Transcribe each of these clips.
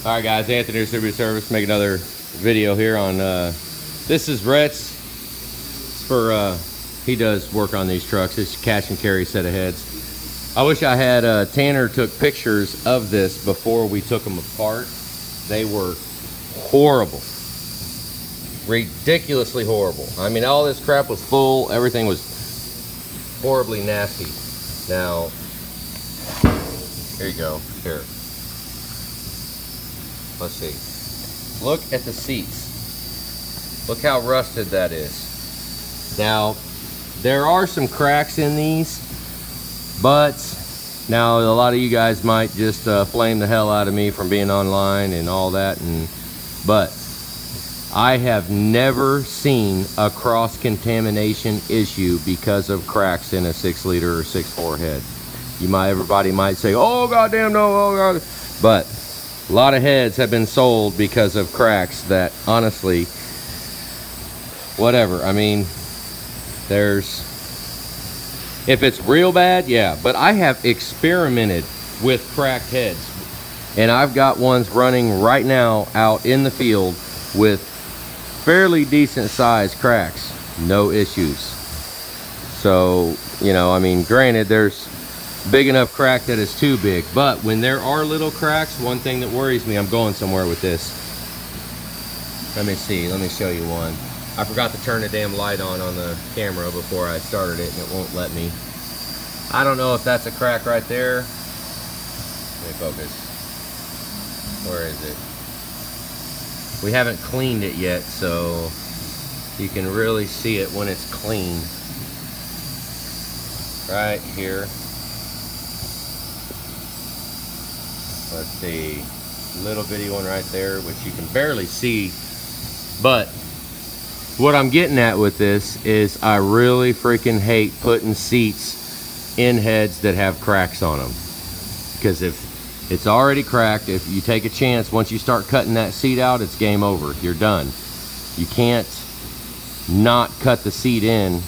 All right, guys, Anthony Distributor Service, make another video here on, this is Rhett's. It's for, he does work on these trucks. It's a cash and carry set of heads. I wish I had, Tanner took pictures of this before we took them apart. They were horrible. Ridiculously horrible. I mean, all this crap was full. Everything was horribly nasty. Now, here you go. Here. Let's see. Look at the seats. Look how rusted that is. Now, there are some cracks in these, but now a lot of you guys might just flame the hell out of me from being online and all that, but I have never seen a cross-contamination issue because of cracks in a 6-liter or 6.4 head. Everybody might say, oh goddamn no, oh god, but a lot of heads have been sold because of cracks that honestly, whatever. I mean, if it's real bad, yeah, but I have experimented with cracked heads, and I've got ones running right now out in the field with fairly decent sized cracks, no issues. So, you know, I mean, granted, there's big enough crack that is too big, but when there are little cracks, one thing that worries me, I'm going somewhere with this. Let me see, let me show you one. I forgot to turn the damn light on the camera before I started it, and it won't let me. I don't know if that's a crack right there. Let me focus. Where is it? We haven't cleaned it yet, so you can really see it when it's clean. Right here. Let's see, little bitty one right there, which you can barely see. But what I'm getting at with this is I really freaking hate putting seats in heads that have cracks on them. Because if it's already cracked, if you take a chance, once you start cutting that seat out, it's game over. You're done. You can't not cut the seat in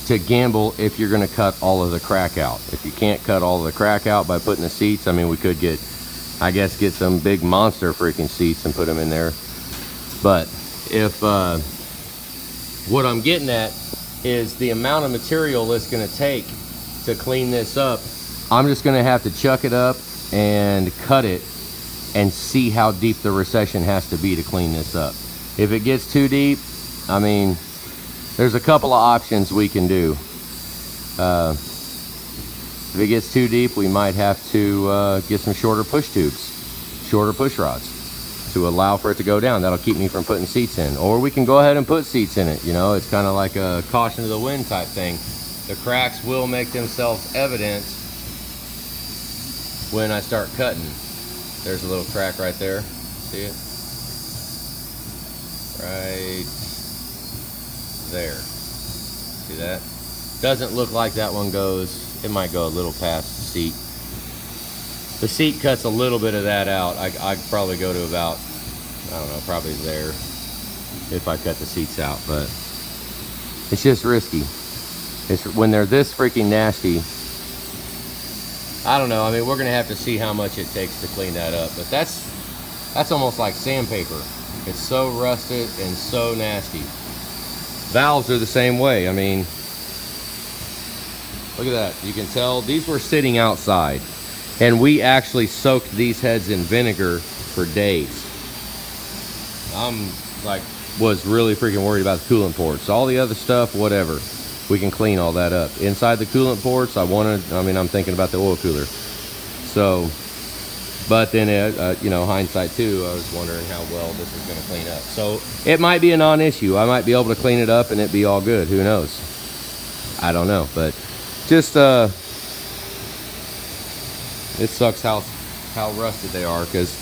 to gamble if you're going to cut all of the crack out. If you can't cut all of the crack out by putting the seats, I mean, we could get some big monster freaking seats and put them in there. But if what I'm getting at is the amount of material it's going to take to clean this up, I'm just going to have to chuck it up and cut it and see how deep the recession has to be to clean this up. If it gets too deep, I mean, there's a couple of options we can do. If it gets too deep, we might have to get some shorter push tubes, shorter push rods to allow for it to go down. That'll keep me from putting seats in. Or we can go ahead and put seats in it. You know, it's kind of like a caution to the wind type thing. The cracks will make themselves evident when I start cutting. There's a little crack right there. See it? Right there. See that? Doesn't look like that one goes. It might go a little past the seat. The seat cuts a little bit of that out. I'd probably go to about, I don't know, probably there if I cut the seats out, but it's just risky. It's when they're this freaking nasty. I don't know. I mean, we're gonna have to see how much it takes to clean that up, but that's almost like sandpaper. It's so rusted and so nasty. Valves are the same way. I mean, look at that. You can tell these were sitting outside, and we actually soaked these heads in vinegar for days. Was really freaking worried about the coolant ports. All the other stuff, whatever, we can clean all that up. Inside the coolant ports, I'm thinking about the oil cooler. So, but then, you know, hindsight too, I was wondering how well this is going to clean up. So it might be a non-issue. I might be able to clean it up and it be all good. Who knows? I don't know, but just, it sucks how rusted they are, because,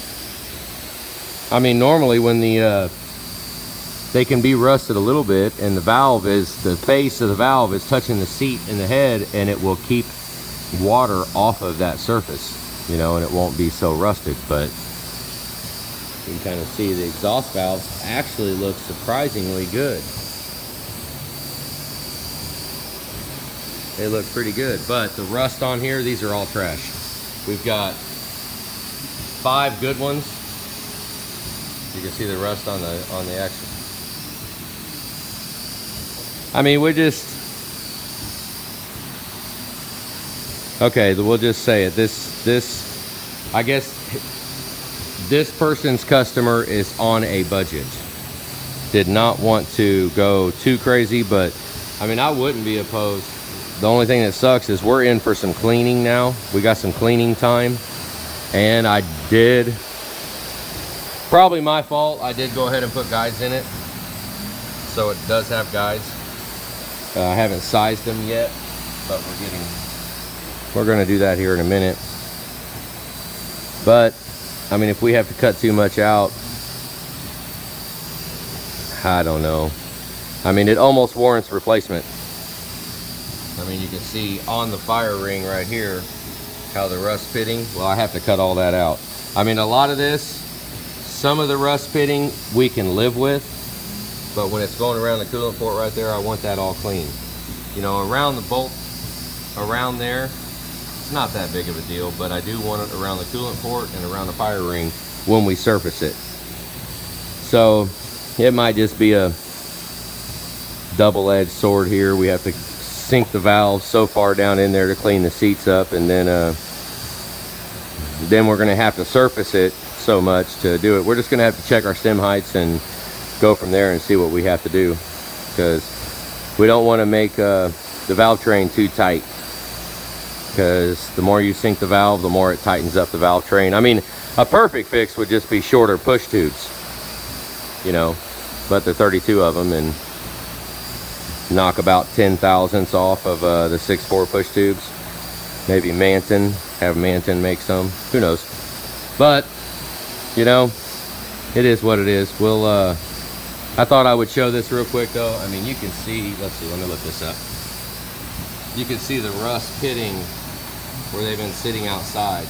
I mean, normally when they can be rusted a little bit, and the face of the valve is touching the seat and the head, and it will keep water off of that surface, you know, and it won't be so rusted. But you can kind of see the exhaust valves actually look surprisingly good. They look pretty good, but the rust on here, these are all trash. We've got 5 good ones. You can see the rust on the actual. I mean, we're just okay. We'll just say it. I guess this person's customer is on a budget. Did not want to go too crazy, but I mean, I wouldn't be opposed. The only thing that sucks is we're in for some cleaning now. We got some cleaning time, and I did, probably my fault, I did go ahead and put guides in it. So it does have guides. I haven't sized them yet, but we're gonna do that here in a minute. But I mean, if we have to cut too much out, I don't know. I mean, it almost warrants replacement. I mean, you can see on the fire ring right here how the rust pitting, well, I have to cut all that out. I mean, a lot of this, some of the rust pitting we can live with, but when it's going around the coolant port right there, I want that all clean. You know, around the bolt, around there, it's not that big of a deal, but I do want it around the coolant port and around the fire ring when we surface it. So it might just be a double-edged sword here. We have to sink the valve so far down in there to clean the seats up, and then we're going to have to surface it so much to do it. We're just going to have to check our stem heights and go from there and see what we have to do, because we don't want to make the valve train too tight, because the more you sink the valve, the more it tightens up the valve train. I mean, a perfect fix would just be shorter push tubes, you know, but there are 32 of them, and knock about 10 thousandths off of the 6.4 push tubes. Maybe have Manton make some, who knows. But you know, it is what it is. We'll I thought I would show this real quick though. I mean, you can see, let's see, let me look this up. You can see the rust pitting where they've been sitting outside.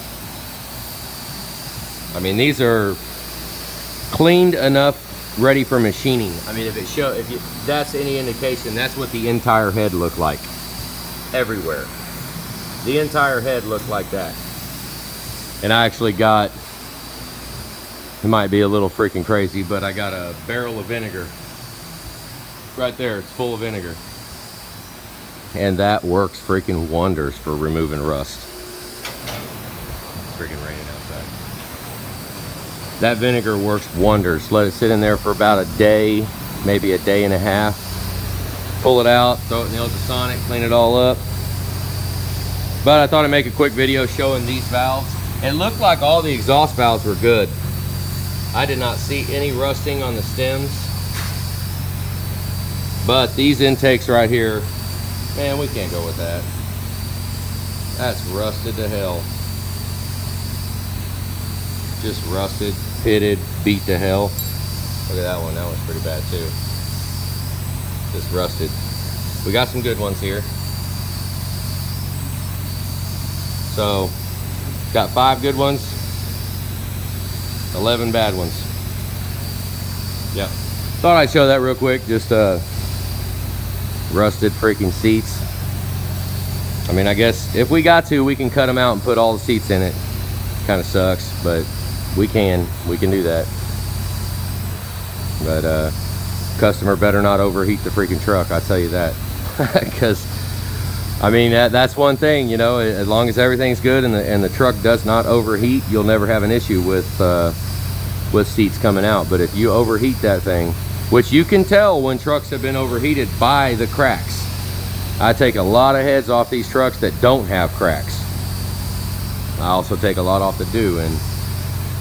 I mean, these are cleaned enough, ready for machining. I mean, if that's any indication, that's what the entire head looked like everywhere. The entire head looked like that. And I actually got, it might be a little freaking crazy, but I got a barrel of vinegar right there. It's full of vinegar, and that works freaking wonders for removing rust. It's freaking raining outside. That vinegar works wonders. Let it sit in there for about a day, maybe a day and a half. Pull it out, throw it in the ultrasonic, clean it all up. But I thought I'd make a quick video showing these valves. It looked like all the exhaust valves were good. I did not see any rusting on the stems. But these intakes right here, man, we can't go with that. That's rusted to hell. Just rusted, pitted, beat to hell. Look at that one. That one's pretty bad too. Just rusted. We got some good ones here. So, got 5 good ones, 11 bad ones. Yep. Thought I'd show that real quick. Just rusted freaking seats. I mean, I guess if we got to, we can cut them out and put all the seats in it. Kind of sucks, but we can do that. But customer better not overheat the freaking truck, I tell you that. Because I mean, that's one thing, you know, as long as everything's good and the truck does not overheat, you'll never have an issue with seats coming out. But if you overheat that thing, which you can tell when trucks have been overheated by the cracks. I take a lot of heads off these trucks that don't have cracks. I also take a lot off that do, and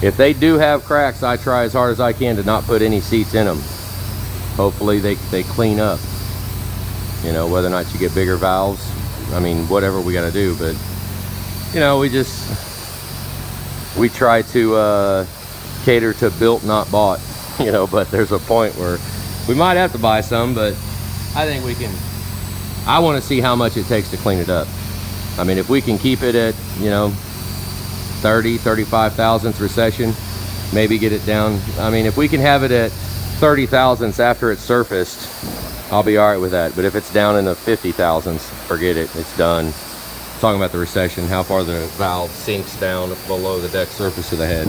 if they do have cracks, I try as hard as I can to not put any seats in them. Hopefully they clean up, you know, whether or not you get bigger valves. I mean, whatever we got to do, but you know, we try to cater to built, not bought, you know. But there's a point where we might have to buy some, but I think we can. I want to see how much it takes to clean it up. I mean, if we can keep it at, you know, 35 thousandths recession, maybe get it down. I mean, if we can have it at 30 thousandths after it's surfaced, I'll be all right with that. But if it's down in the 50 thousandths, forget it, it's done. talking about the recession, how far the valve sinks down below the deck surface of the head.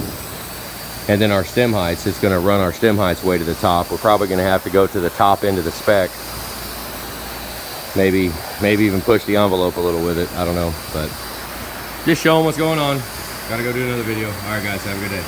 And then our stem heights, it's gonna run our stem heights way to the top. We're probably gonna have to go to the top end of the spec. Maybe even push the envelope a little with it, I don't know. But just showing what's going on. Gotta go do another video. All right guys, have a good day.